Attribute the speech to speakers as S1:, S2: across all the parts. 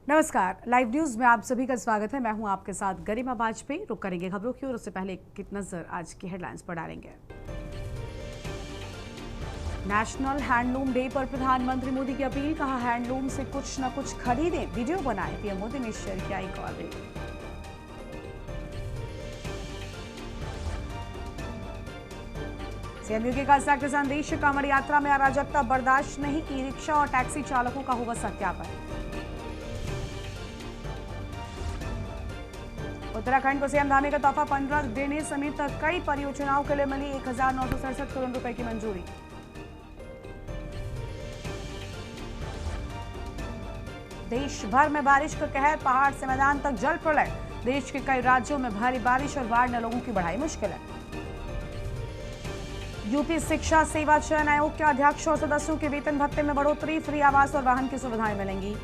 S1: नमस्कार, live news में आप सभी का स्वागत है। मैं हूं आपके साथ गरिमा वाजपेयी। रुक करेंगे खबरों की ओर, उससे पहले एक नजर आज की हेडलाइंस पर डालेंगे। नेशनल हैंडलूम डे पर प्रधानमंत्री मोदी की अपील, कहा हैंडलूम से कुछ न कुछ खरीदें, वीडियो बनाए। पीएम मोदी ने शेयर किया एक और वीडियो। सीएम योगी का साक्ष्य संदेश, कांवड़ यात्रा में अराजकता बर्दाश्त नहीं, ई रिक्शा और टैक्सी चालकों का होगा सत्यापन। उत्तराखंड को सीएम धामी का तोहफा, 15 ड्रेनेज समेत कई परियोजनाओं के लिए मिली 1967 करोड़ रुपए की मंजूरी। देश भर में बारिश का कहर, पहाड़ से मैदान तक जल प्रलय। देश के कई राज्यों में भारी बारिश और बाढ़ ने लोगों की बढ़ाई मुश्किलें। यूपी शिक्षा सेवा चयन आयोग के अध्यक्ष और सदस्यों के वेतन भत्ते में बढ़ोतरी, फ्री आवास और वाहन की सुविधाएं मिलेंगी।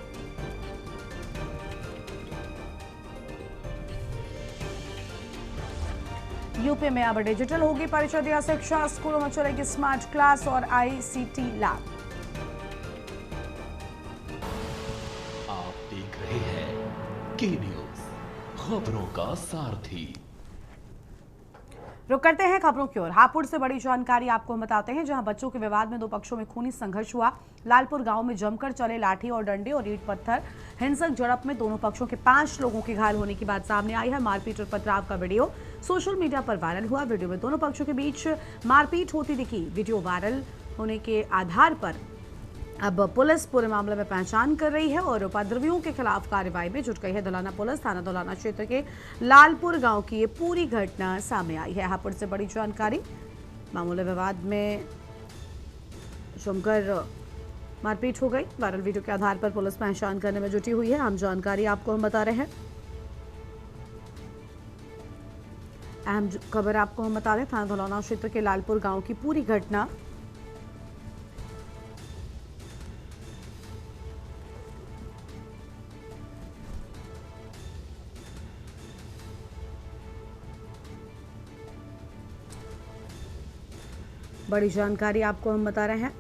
S1: यूपी में अब डिजिटल होगी परिषदीय शिक्षा, स्कूलों में चलेगी स्मार्ट क्लास और आईसीटी लैब।
S2: आप देख रहे हैं के न्यूज, खबरों का सारथी।
S1: रुक करते हैं खबरों की ओर। हापुड़ से बड़ी जानकारी आपको हम बताते हैं, जहां बच्चों के विवाद में दो पक्षों में खूनी संघर्ष हुआ। लालपुर गांव में जमकर चले लाठी और डंडे और ईंट पत्थर हिंसक झड़प में दोनों पक्षों के 5 लोगों के घायल होने की बात सामने आई है। मारपीट और पथराव का वीडियो सोशल मीडिया पर वायरल हुआ। वीडियो में दोनों पक्षों के बीच मारपीट होती दिखी। वीडियो वायरल होने के आधार पर अब पुलिस पूरे मामले में पहचान कर रही है और उपद्रवियों के खिलाफ कार्रवाई में जुट गई है। धौलाना पुलिस थाना धौलाना क्षेत्र के लालपुर गांव की ये पूरी घटना सामने आई है। हापुड़ से बड़ी जानकारी, मामूली विवाद में जमकर मारपीट हो गई। वायरल वीडियो के आधार पर पुलिस पहचान करने में जुटी हुई है। अहम जानकारी आपको हम बता रहे हैं। अहम खबर आपको हम बता रहे हैं, थाना धौलाना क्षेत्र के लालपुर गांव की पूरी घटना। बड़ी जानकारी आपको हम बता रहे हैं।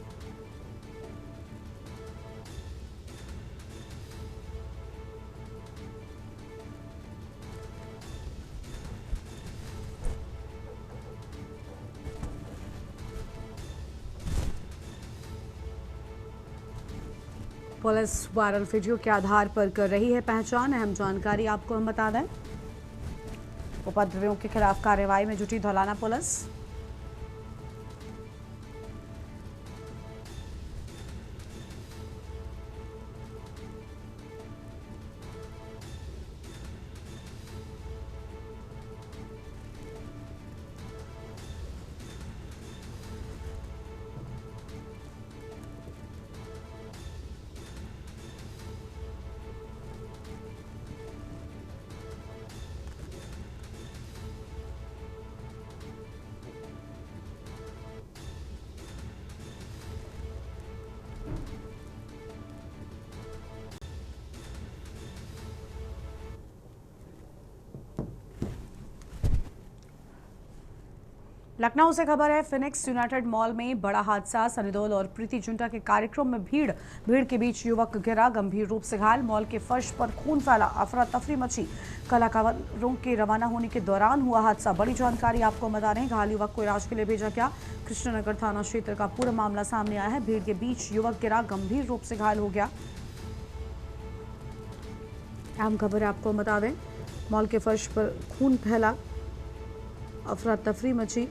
S1: पुलिस वायरल वीडियो के आधार पर कर रही है पहचान। अहम जानकारी आपको हम बता दें, उपद्रवियों के खिलाफ कार्रवाई में जुटी धौलाना पुलिस। लखनऊ से खबर है, फिनिक्स यूनाइटेड मॉल में बड़ा हादसा। सनी देओल और प्रीति जिंटा के कार्यक्रम में भीड़ के बीच युवक गिरा, गंभीर रूप से घायल। मॉल के फर्श पर खून फैला, अफरा तफरी मची। कलाकारों के रवाना होने के दौरान हुआ हादसा। बड़ी जानकारी आपको बता रहे हैं, घायल युवक को इलाज के लिए भेजा गया। कृष्णनगर थाना क्षेत्र का पूरा मामला सामने आया है। भीड़ के बीच युवक गिरा, गंभीर रूप से घायल हो गया। अहम खबर आपको बता दें, मॉल के फर्श पर खून फैला, अफरा तफरी मची।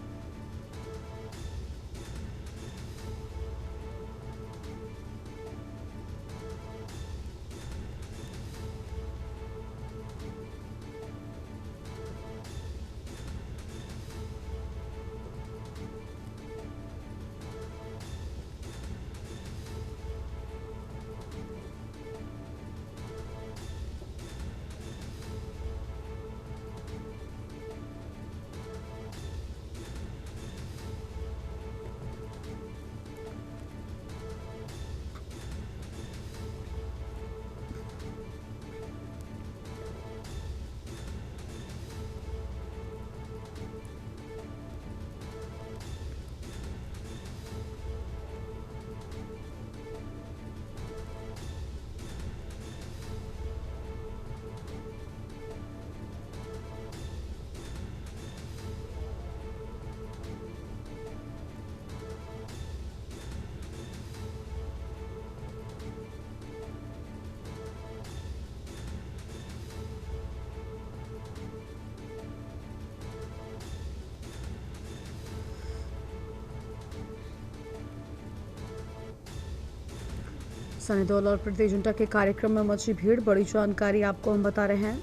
S1: सनी देओल और प्रीति जिंटा के कार्यक्रम में मची भीड़, बड़ी जानकारी आपको हम बता रहे हैं।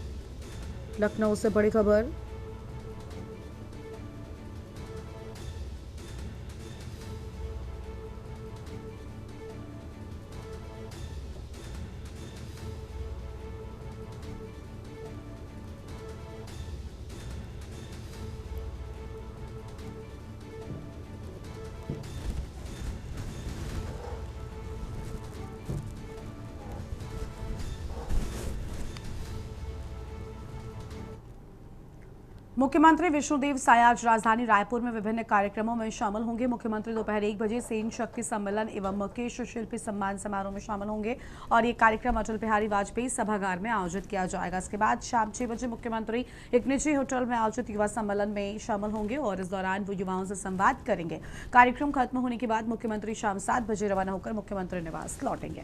S1: लखनऊ से बड़ी खबर। मुख्यमंत्री विष्णुदेव साय आज राजधानी रायपुर में विभिन्न कार्यक्रमों में शामिल होंगे। मुख्यमंत्री दोपहर 1 बजे सेन शक्ति सम्मेलन एवं मुकेश शिल्पी सम्मान समारोह में शामिल होंगे और ये कार्यक्रम अटल बिहारी वाजपेयी सभागार में आयोजित किया जाएगा। इसके बाद शाम 6 बजे मुख्यमंत्री एक निजी होटल में आयोजित युवा सम्मेलन में शामिल होंगे और इस दौरान वो युवाओं से संवाद करेंगे। कार्यक्रम खत्म होने के बाद मुख्यमंत्री शाम 7 बजे रवाना होकर मुख्यमंत्री निवास लौटेंगे।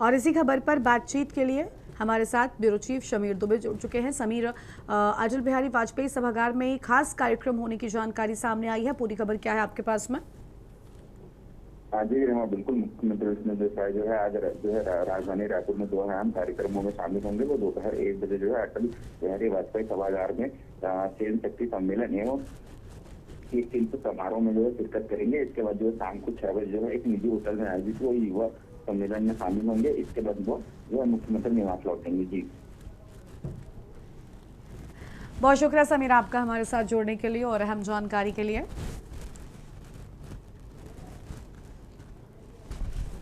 S1: और इसी खबर पर बातचीत के लिए हमारे साथ ब्यूरो चीफ समीर दुबे जुड़ चुके हैं। समीर, अटल बिहारी वाजपेयी सभागार में खास कार्यक्रम होने की जानकारी सामने आई है, पूरी खबर क्या है आपके पास में?
S3: जी रीमा, बिल्कुल। मुख्यमंत्री विष्णुदेव साय जो है आज राजधानी रायपुर में 2 अहम कार्यक्रमों में शामिल होंगे। वो दोपहर 1 बजे जो है अटल बिहारी वाजपेयी सभागार में सेन शक्ति सम्मेलन एवं एक शिल्प समारोह में जो है शिरकत करेंगे। इसके बाद जो है शाम को 6 बजे जो है एक निजी होटल में आयोजित वो युवा सम्मेलन में शामिल होंगे। इसके बाद वो जो है मुख्यमंत्री निवास लौटेंगे। जी,
S1: बहुत शुक्रिया समीर आपका हमारे साथ जुड़ने के लिए और अहम जानकारी के लिए।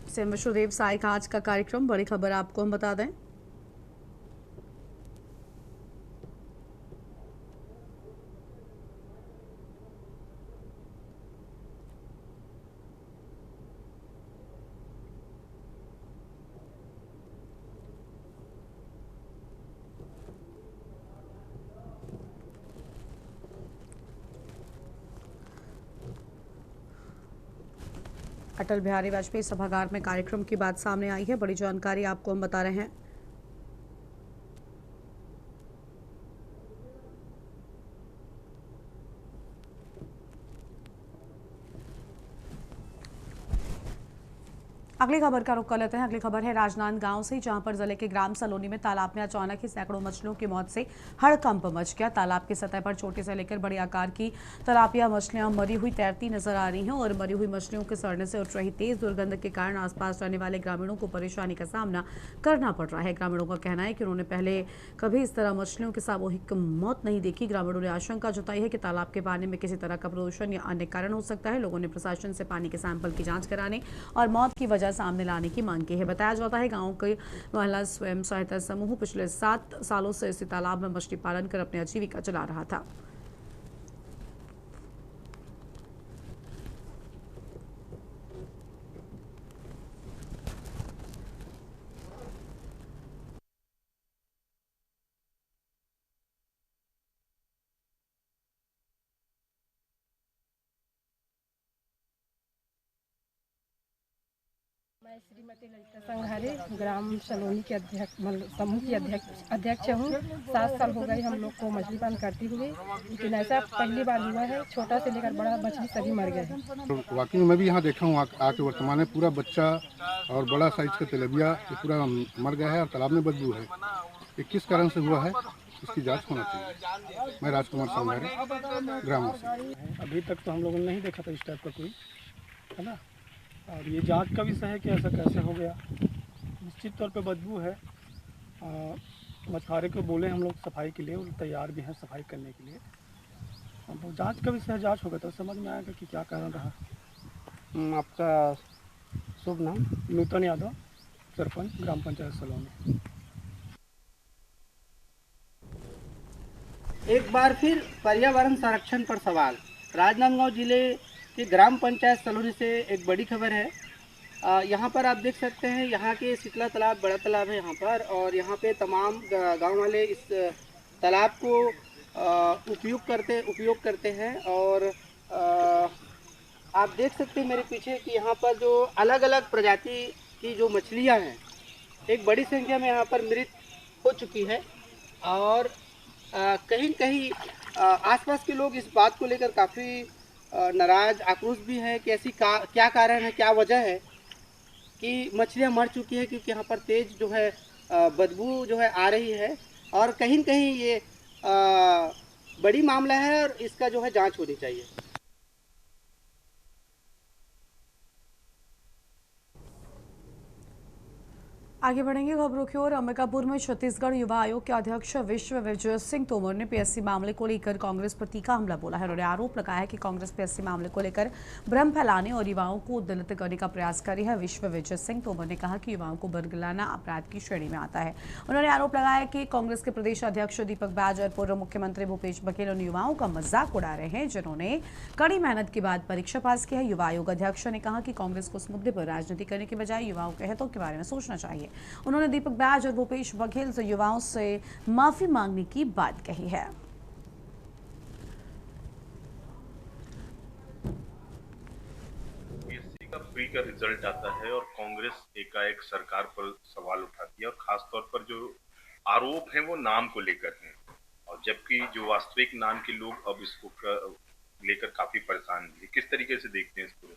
S1: सीएम विष्णुदेव साय का आज का कार्यक्रम, बड़ी खबर आपको हम बता दें। अटल बिहारी वाजपेयी सभागार में कार्यक्रम की बात सामने आई है, बड़ी जानकारी आपको हम बता रहे हैं। अगली खबर का रुख कर लेते हैं। अगली खबर है राजनांदगांव से, जहां पर जिले के ग्राम सलोनी में तालाब में अचानक ही सैकड़ों मछलियों की मौत से हड़कंप मच गया। तालाब की सतह पर छोटे से लेकर बड़ी आकार की तिलापिया मछलियां मरी हुई तैरती नजर आ रही हैं और मरी हुई मछलियों के सड़ने से उठ रही तेज दुर्गंध के कारण आसपास रहने वाले ग्रामीणों को परेशानी का सामना करना पड़ रहा है। ग्रामीणों का कहना है कि उन्होंने पहले कभी इस तरह मछलियों की सामूहिक मौत नहीं देखी। ग्रामीणों ने आशंका जताई है कि तालाब के पानी में किसी तरह का प्रदूषण या अन्य कारण हो सकता है। लोगों ने प्रशासन से पानी के सैंपल की जांच कराने और मौत की वजह सामने लाने की मांग की है। बताया जाता है गांव के महिला स्वयं सहायता समूह पिछले 7 सालों से इसी तालाब में मछली पालन कर अपनी आजीविका चला रहा था।
S4: मैं श्रीमती ललिता संघारे ग्राम सलोनी के समूह की अध्यक्ष हूँ। 7 साल हो गए हम लोग को मछली पालन करते हुए, लेकिन ऐसा पहली बार हुआ है। छोटा से लेकर बड़ा मछली सभी मर गए हैं।
S5: वाकई में मैं भी यहाँ देखा हूँ आके वर्तमान में पूरा बच्चा और बड़ा साइज का तेलबिया ये पूरा मर गया है और तालाब में बदबू है। ये किस कारण से हुआ है, इसकी जांच होना चाहिए। मैं राजकुमार संघारे ग्राम से।
S6: अभी तक तो हम लोगों ने नहीं देखा था इस टाइप का कोई, है ना। और ये जांच का विषय है कि ऐसा कैसे हो गया। निश्चित तौर पे बदबू है। मछुआरे को बोले हम लोग सफाई के लिए, वो तैयार भी हैं सफाई करने के लिए। अब जांच का विषय जांच होगा तो समझ में आएगा कि क्या कारण रहा।
S7: आपका
S6: शुभ नाम? नूतन यादव, सरपंच ग्राम पंचायत सलोनी।
S7: एक बार फिर पर्यावरण संरक्षण पर सवाल। राजनांदगांव जिले कि ग्राम पंचायत सलोनी से एक बड़ी खबर है। यहाँ पर आप देख सकते हैं, यहाँ के शीतला तालाब बड़ा तालाब है यहाँ पर, और यहाँ पे तमाम गांव वाले इस तालाब को उपयोग करते हैं। और आप देख सकते हैं मेरे पीछे कि यहाँ पर जो अलग अलग प्रजाति की जो मछलियाँ हैं, एक बड़ी संख्या में यहाँ पर मृत हो चुकी है। और कहीं कहीं आसपास के लोग इस बात को लेकर काफ़ी नाराज आक्रोश भी है कि ऐसी क्या कारण है, क्या वजह है कि मछलियाँ मर चुकी है, क्योंकि यहाँ पर तेज जो है बदबू जो है आ रही है और कहीं न कहीं ये बड़ी मामला है और इसका जो है जांच होनी चाहिए।
S1: आगे बढ़ेंगे खबरों की ओर। अंबिकापुर में छत्तीसगढ़ युवा आयोग के अध्यक्ष विश्व विजय सिंह तोमर ने पीएससी मामले को लेकर कांग्रेस पर तीखा हमला बोला है। उन्होंने आरोप लगाया है कि कांग्रेस पीएससी मामले को लेकर भ्रम फैलाने और युवाओं को दलित करने का प्रयास कर रही है। विश्व विजय सिंह तोमर ने कहा कि युवाओं को बरगलाना अपराध की श्रेणी में आता है। उन्होंने आरोप लगाया कि कांग्रेस के प्रदेश अध्यक्ष दीपक बैज और पूर्व मुख्यमंत्री भूपेश बघेल उन युवाओं का मजाक उड़ा रहे हैं जिन्होंने कड़ी मेहनत के बाद परीक्षा पास की है। युवा आयोग अध्यक्ष ने कहा कि कांग्रेस को इस मुद्दे पर राजनीति करने के बजाय युवाओं के हितों के बारे में सोचना चाहिए। उन्होंने दीपक बैज और भूपेश बघेल से युवाओं से माफी मांगने की बात कही है।
S8: पीएससी का प्री का रिजल्ट आता है और कांग्रेस एकाएक सरकार पर सवाल उठाती है और खास तौर पर जो आरोप है वो नाम को लेकर हैं, और जबकि जो वास्तविक नाम के लोग अब इसको लेकर काफी परेशान हैं। किस तरीके से देखते हैं इस पूरे?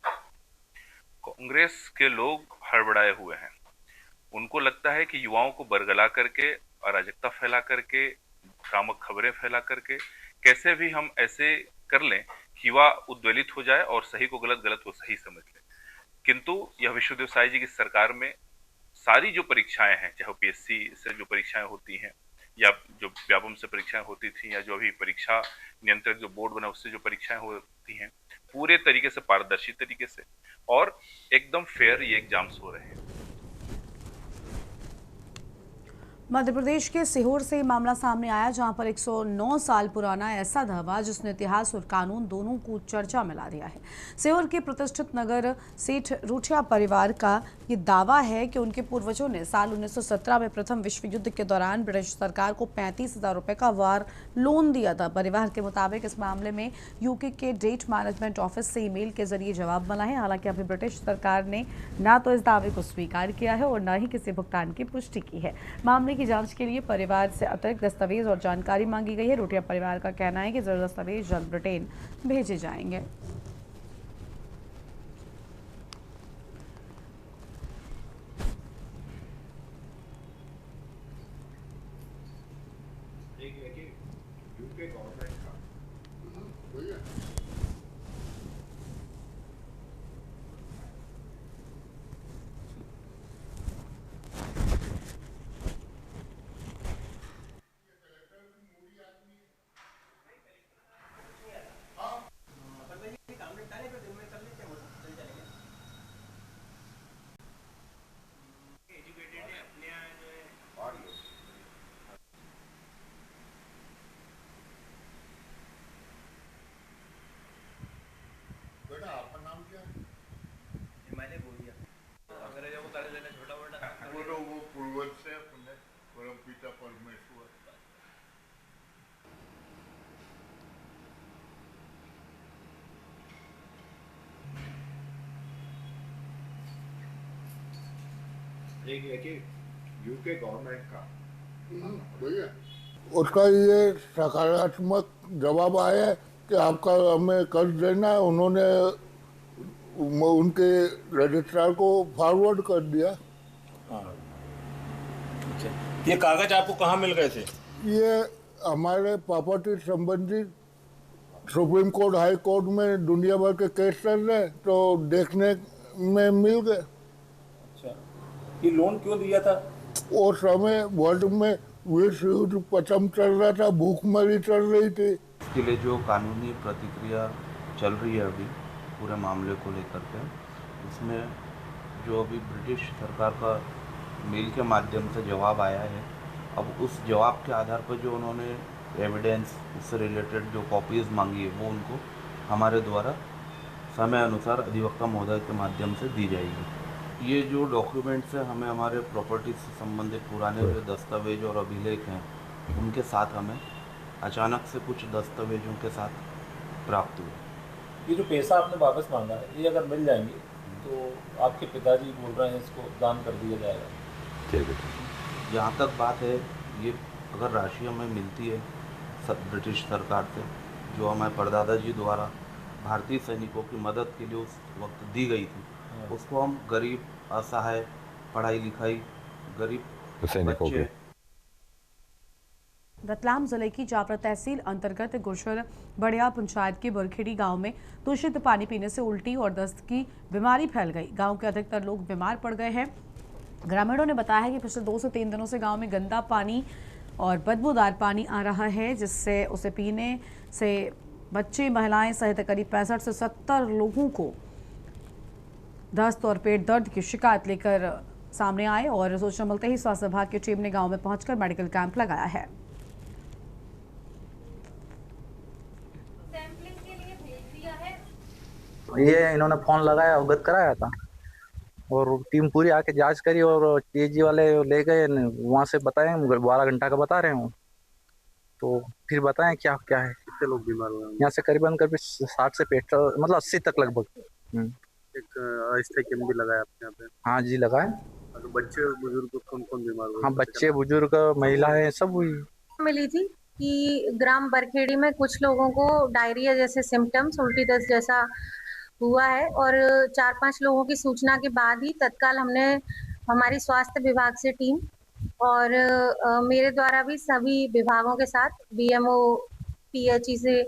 S9: कांग्रेस के लोग हड़बड़ाए हुए हैं। उनको लगता है कि युवाओं को बरगला करके, अराजकता फैला करके, भ्रामक खबरें फैला करके कैसे भी हम ऐसे कर लें कि युवा उद्वेलित हो जाए और सही को गलत, गलत को सही समझ ले। किंतु यह विश्वदेव साय जी की सरकार में सारी जो परीक्षाएं हैं, चाहे पीएससी से जो परीक्षाएं होती हैं या जो व्यापम से परीक्षाएं होती थी या जो अभी परीक्षा नियंत्रक जो बोर्ड बना उससे जो परीक्षाएं होती हैं, पूरे तरीके से पारदर्शी तरीके से और एकदम फेयर ये एग्जाम्स हो रहे हैं।
S1: मध्य प्रदेश के सीहोर से मामला सामने आया जहां पर 109 साल पुराना ऐसा धावा जिसने इतिहास और कानून दोनों को चर्चा में ला दिया है। सीहोर के प्रतिष्ठित नगर सेठ रूठिया परिवार का ये दावा है कि उनके पूर्वजों ने साल 1917 में प्रथम विश्व युद्ध के दौरान ब्रिटिश सरकार को 35,000 रुपए का वार लोन दिया था। परिवार के मुताबिक इस मामले में यूके के डेट मैनेजमेंट ऑफिस से ईमेल के जरिए जवाब मिला है। हालांकि अभी ब्रिटिश सरकार ने ना तो इस दावे को स्वीकार किया है और न ही किसी भुगतान की पुष्टि की है। मामले की जांच के लिए परिवार से अतिरिक्त दस्तावेज और जानकारी मांगी गई है। रूठिया परिवार का कहना है कि जरूरी दस्तावेज जल्द ब्रिटेन भेजे जाएंगे।
S10: वो पूर्वज से अपने परम पिता परमेश्वर। यूके गवर्नमेंट का
S5: उसका ये सकारात्मक जवाब आया कि आपका हमें कर्ज देना है। उन्होंने उनके रजिस्ट्रार को फॉरवर्ड कर दिया।
S11: अच्छा, ये कागज आपको कहाँ मिल गए थे?
S5: ये हमारे प्रॉपर्टी संबंधी सुप्रीम कोर्ट, हाई कोर्ट में दुनिया भर के केस चल रहे तो देखने में मिल गए।
S11: अच्छा, ये लोन क्यों दिया था?
S5: वो समय वर्ल्ड में विश्व युद्ध प्रथम चल रहा था, भूखमरी चल रही थी।
S12: इसके लिए जो कानूनी प्रतिक्रिया चल रही है अभी पूरे मामले को लेकर के, उसमें जो अभी ब्रिटिश सरकार का मेल के माध्यम से जवाब आया है, अब उस जवाब के आधार पर जो उन्होंने एविडेंस उससे रिलेटेड जो कॉपीज़ मांगी है वो उनको हमारे द्वारा समय अनुसार अधिवक्ता महोदय के माध्यम से दी जाएगी। ये जो डॉक्यूमेंट्स हैं हमें हमारे प्रॉपर्टी से संबंधित पुराने जो दस्तावेज और अभिलेख हैं उनके साथ हमें अचानक से कुछ दस्तावेजों के साथ प्राप्त हुए।
S11: ये जो पैसा आपने वापस मांगा है, ये अगर मिल जाएंगे तो आपके पिताजी बोल रहे हैं इसको दान कर दिया जाएगा।
S12: ठीक है, जहाँ तक बात है, ये अगर राशि हमें मिलती है ब्रिटिश सरकार से, जो हमारे परदादा जी द्वारा भारतीय सैनिकों की मदद के लिए उस वक्त दी गई थी, उसको हम गरीब, असहाय, पढ़ाई लिखाई, गरीब
S13: सैनिकों
S12: बच्चे।
S13: के
S1: रतलाम जिले की जावरा तहसील अंतर्गत गुरशर बड़िया पंचायत के बरखेड़ी गांव में दूषित पानी पीने से उल्टी और दस्त की बीमारी फैल गई। गांव के अधिकतर लोग बीमार पड़ गए हैं। ग्रामीणों ने बताया है कि पिछले 2 से 3 दिनों से गांव में गंदा पानी और बदबूदार पानी आ रहा है, जिससे उसे पीने से बच्चे, महिलाएं सहित करीब 65 से 70 लोगों को दस्त और पेट दर्द की शिकायत लेकर सामने आए और सूचना मिलते ही स्वास्थ्य विभाग की टीम ने गांव में पहुंचकर मेडिकल कैंप लगाया है।
S14: ये इन्होंने फोन लगाया, अवगत कराया था और टीम पूरी आके जांच करी और पीएचई वाले ले गए, वहां से बताए 12 घंटा का बता रहे हैं, तो फिर बताएं क्या क्या है।
S5: कितने लोग बीमार हुए?
S14: यहाँ से करीबन 60 से 65 मतलब 80 तक लगभग।
S5: एक अस्थायी कैंप भी लगाया आपके यहाँ पे?
S14: हाँ जी लगाए।
S5: तो बच्चे बुजुर्ग कौन कौन बीमार हुए?
S14: हाँ बच्चे, बुजुर्ग, महिलाएं सब हुई।
S15: मिली थी कि ग्राम बरखेड़ी में कुछ लोगों को डायरिया जैसे सिम्टम्स, उल्टी दस्त जैसा हुआ है और 4-5 लोगों की सूचना के बाद ही तत्काल हमने हमारी स्वास्थ्य विभाग से टीम और मेरे द्वारा भी सभी विभागों के साथ बीएमओ, पीएचई से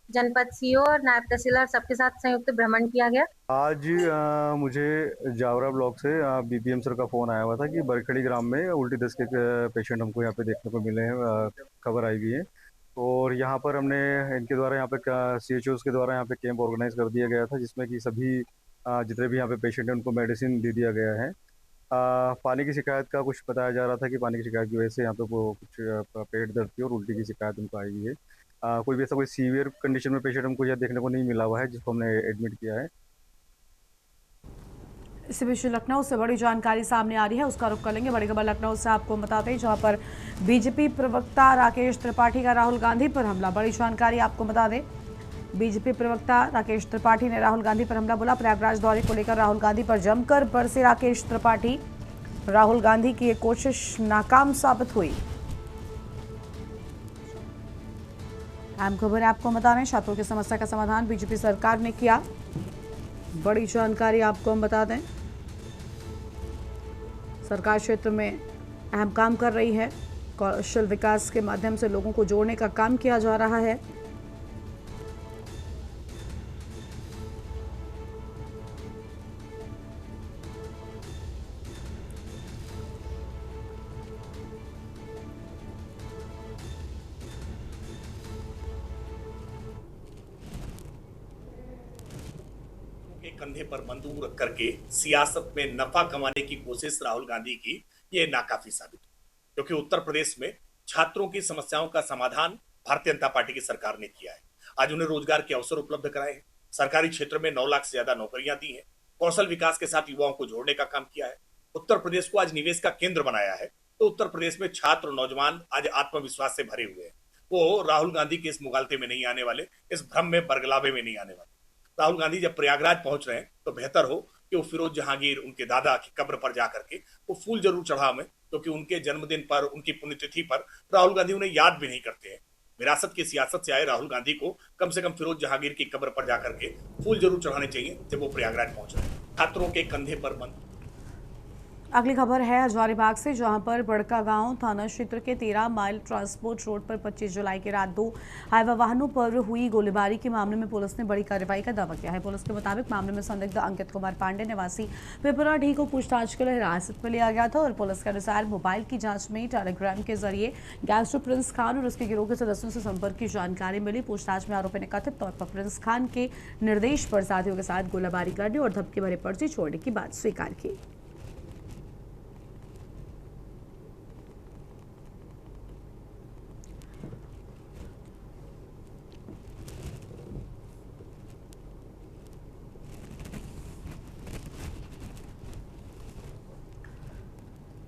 S15: जनपद सीओ और नायब तहसीलदार सबके साथ संयुक्त भ्रमण किया गया।
S16: आज मुझे जावरा ब्लॉक से बीपीएम सर का फ़ोन आया हुआ था कि बरखेड़ी ग्राम में उल्टी दस्त के पेशेंट हमको यहाँ पे देखने को मिले हैं, खबर आई हुई है और यहाँ पर हमने इनके द्वारा यहाँ पे CHOs के द्वारा यहाँ पे कैंप ऑर्गेनाइज कर दिया गया था, जिसमें कि सभी जितने भी यहाँ पे पेशेंट हैं उनको मेडिसिन दे दिया गया है। पानी की शिकायत का कुछ बताया जा रहा था कि पानी की शिकायत की वजह से यहाँ पे वो कुछ पेट दर्द की और उल्टी की शिकायत उनको आई हुई है। कोई भी ऐसा कोई सीवियर कंडीशन में पेशेंट हमको यह देखने को नहीं मिला हुआ है जिसको हमने एडमिट किया है।
S1: इसी बीच लखनऊ से बड़ी जानकारी सामने आ रही है, उसका रुख कर लेंगे। बड़ी खबर लखनऊ से आपको बताते हैं, जहां पर बीजेपी प्रवक्ता राकेश त्रिपाठी का राहुल गांधी पर हमला। बड़ी जानकारी आपको बता दें, बीजेपी प्रवक्ता राकेश त्रिपाठी ने राहुल गांधी पर हमला बोला। प्रयागराज दौरे को लेकर राहुल गांधी पर जमकर बरसे राकेश त्रिपाठी। राहुल गांधी की ये कोशिश नाकाम साबित हुई। अहम खबर आपको बता रहे हैं, छात्रों की समस्या का समाधान बीजेपी सरकार ने किया। बड़ी जानकारी आपको हम बता दें, सरकार क्षेत्र में अहम काम कर रही है। कौशल विकास के माध्यम से लोगों को जोड़ने का काम किया जा रहा है।
S17: कंधे पर बंदूक रख करके सियासत में नफा कमाने की कोशिश राहुल गांधी की ये नाकाफी साबित हुई, क्योंकि उत्तर प्रदेश में छात्रों की समस्याओं का समाधान भारतीय जनता पार्टी की सरकार ने किया है। आज उन्हें रोजगार के अवसर उपलब्ध कराए हैं, सरकारी क्षेत्र में 9 लाख से ज्यादा नौकरियां दी हैं, कौशल विकास के साथ युवाओं को जोड़ने का काम किया है, उत्तर प्रदेश को आज निवेश का केंद्र बनाया है। तो उत्तर प्रदेश में छात्र और नौजवान आज आत्मविश्वास से भरे हुए हैं। वो राहुल गांधी के इस मुगालते में नहीं आने वाले, इस भ्रम में बरगलावे में नहीं आने वाले। राहुल गांधी जब प्रयागराज पहुंच रहे हैं तो बेहतर हो कि वो फिरोज जहांगीर, उनके दादा की कब्र पर जाकर के वो फूल जरूर चढ़ावें, क्योंकि उनके जन्मदिन पर, उनकी पुण्यतिथि पर राहुल गांधी उन्हें याद भी नहीं करते हैं। विरासत की सियासत से आए राहुल गांधी को कम से कम फिरोज जहांगीर की कब्र पर जाकर के फूल जरूर चढ़ाने चाहिए जब वो प्रयागराज पहुंच रहे हैं। छात्रों के कंधे पर बंद।
S1: अगली खबर है हजारीबाग से, जहां पर बड़का गांव थाना क्षेत्र के 13 माइल ट्रांसपोर्ट रोड पर 25 जुलाई की रात 2 हाईवा वाहनों पर हुई गोलीबारी के मामले में पुलिस ने बड़ी कार्रवाई का दावा किया है। पुलिस के मुताबिक मामले में संदिग्ध अंकित कुमार पांडे निवासी पिपराडीह को पूछताछ के लिए हिरासत में लिया गया था और पुलिस के अनुसार मोबाइल की जांच में टेलीग्राम के जरिए गैंगस्टर प्रिंस खान और उसके गिरोह के सदस्यों से संपर्क की जानकारी मिली। पूछताछ में आरोपी ने कथित तौर पर प्रिंस खान के निर्देश पर साथियों के साथ गोलाबारी करने और धमकी भरे पर्चे छोड़ने की बात स्वीकार की।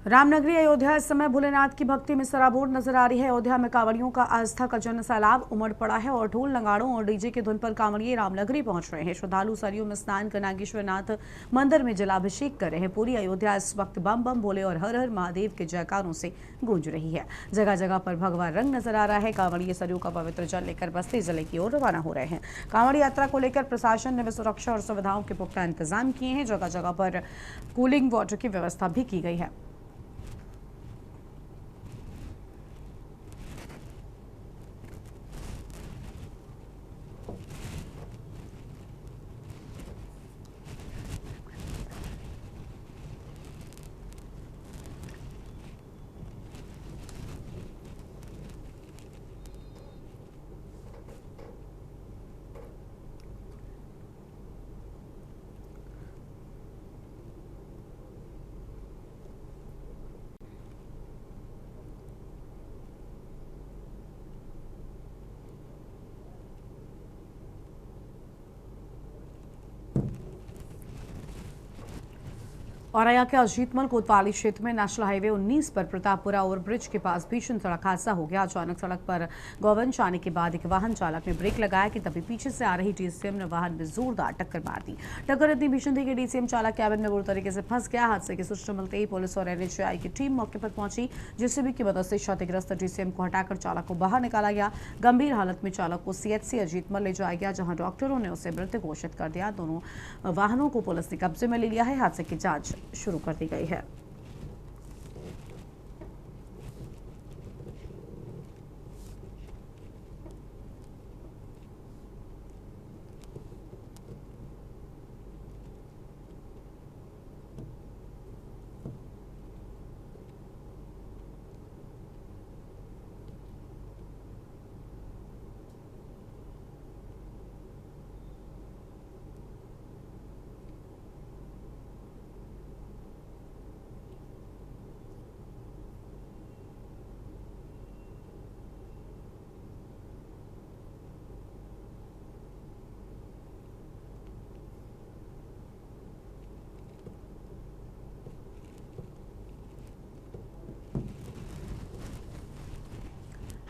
S1: रामनगरी अयोध्या इस समय भोलेनाथ की भक्ति में सराबोर नजर आ रही है। अयोध्या में कांवड़ियों का आस्था का जन सैलाब उमड़ पड़ा है और ढोल नगाड़ों और डीजे की धुन पर कांवड़िए रामनगरी पहुंच रहे हैं। श्रद्धालु सरयू में स्नान कर नागेश्वरनाथ मंदिर में जलाभिषेक कर रहे हैं। पूरी अयोध्या इस वक्त बम बम भोले और हर हर महादेव के जयकारों से गूंज रही है। जगह जगह पर भगवा रंग नजर आ रहा है। कांवड़िए सरयू का पवित्र जल लेकर बस्ती जिले की ओर रवाना हो रहे हैं। कांवड़ यात्रा को लेकर प्रशासन ने सुरक्षा और सुविधाओं के पुख्ता इंतजाम किए हैं। जगह जगह पर कूलिंग वाटर की व्यवस्था भी की गई है। औरैया के अजीतमल कोतवाली क्षेत्र में नेशनल हाईवे 19 पर प्रतापपुरा ओवरब्रिज के पास भीषण सड़क हादसा हो गया। अचानक सड़क पर गौवंश आने के बाद एक वाहन चालक ने ब्रेक लगाया कि तभी पीछे से आ रही डीसीएम ने वाहन में जोरदार टक्कर मार दी। टक्कर इतनी भीषण थी कि डीसीएम चालक कैबिन में बुरी तरीके से फंस गया। हादसे की सूचना मिलते ही पुलिस और एनएचएआई की टीम मौके पर पहुंची। जेसीबी की मदद से क्षतिग्रस्त डीसीएम को हटाकर चालक को बाहर निकाला गया। गंभीर हालत में चालक को सीएचसी अजीतमल ले जाया गया, जहां डॉक्टरों ने उसे मृत घोषित कर दिया। दोनों वाहनों को पुलिस ने कब्जे में ले लिया है। हादसे की जांच शुरू कर दी गई है।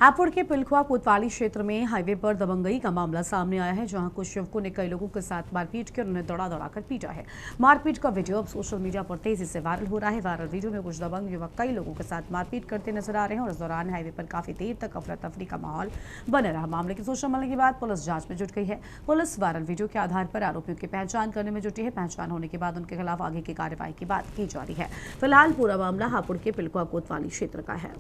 S1: हापुड़ के पिलखुआ कोतवाली क्षेत्र में हाईवे पर दबंगई का मामला सामने आया है, जहां कुछ युवकों ने कई लोगों के साथ मारपीट कर उन्हें दौड़ा कर पीटा है। मारपीट का वीडियो अब सोशल मीडिया पर तेजी से वायरल हो रहा है। वायरल वीडियो में कुछ दबंग युवक कई लोगों के साथ मारपीट करते नजर आ रहे हैं और इस दौरान हाईवे पर काफी देर तक अफरा तफरी का माहौल बना रहा। मामले की सूचना मिलने के बाद पुलिस जांच में जुट गई है। पुलिस वायरल वीडियो के आधार पर आरोपियों की पहचान करने में जुटी है। पहचान होने के बाद उनके खिलाफ आगे की कार्रवाई की बात की जा रही है। फिलहाल पूरा मामला हापुड़ के पिलखुआ कोतवाली क्षेत्र का है।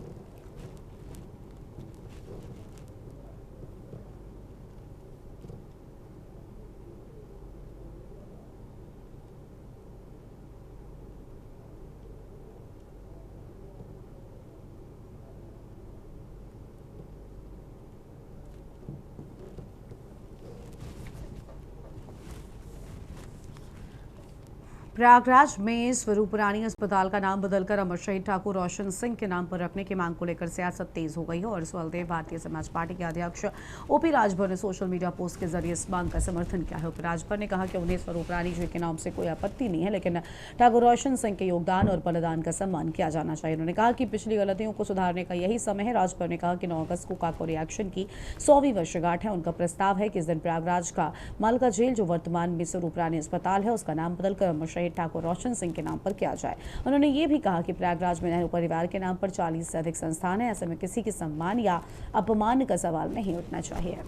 S1: प्रयागराज में स्वरूप रानी अस्पताल का नाम बदलकर अमर शहीद ठाकुर रोशन सिंह के नाम पर रखने की मांग को लेकर सियासत तेज हो गई है और इस बलदेव भारतीय समाज पार्टी के अध्यक्ष ओपी राजभर ने सोशल मीडिया पोस्ट के जरिए इस मांग का समर्थन किया है। ओपी राजभर ने कहा कि उन्हें स्वरूप रानी जी के नाम से कोई आपत्ति नहीं है, लेकिन ठाकुर रोशन सिंह के योगदान और बलिदान का सम्मान किया जाना चाहिए। उन्होंने कहा कि पिछली गलतियों को सुधारने का यही समय है। राजभर ने कहा कि 9 अगस्त को काको रिएक्शन की 100वीं वर्षगांठ है। उनका प्रस्ताव है कि इस दिन प्रयागराज का मालका जेल, जो वर्तमान में स्वरूप रानी अस्पताल है, उसका नाम बदलकर अमर शहीद ठाकुर रोशन के नाम पर किया जाए। उन्होंने ये भी कहा कि प्रयागराज में नेहरू परिवार के नाम पर 40 से अधिक संस्थान है। ऐसे में किसी के सम्मान या अपमान का सवाल नहीं उठना चाहिए।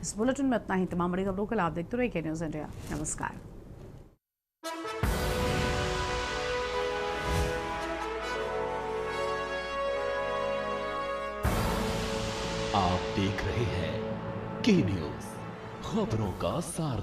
S1: इस बुलेटिन में इतना ही। तमाम बड़ी खबरों के लिए आप देखते रहिए के न्यूज़ इंडिया। नमस्कार।
S2: आप देख रहे हैं के न्यूज़, खबरों का सार।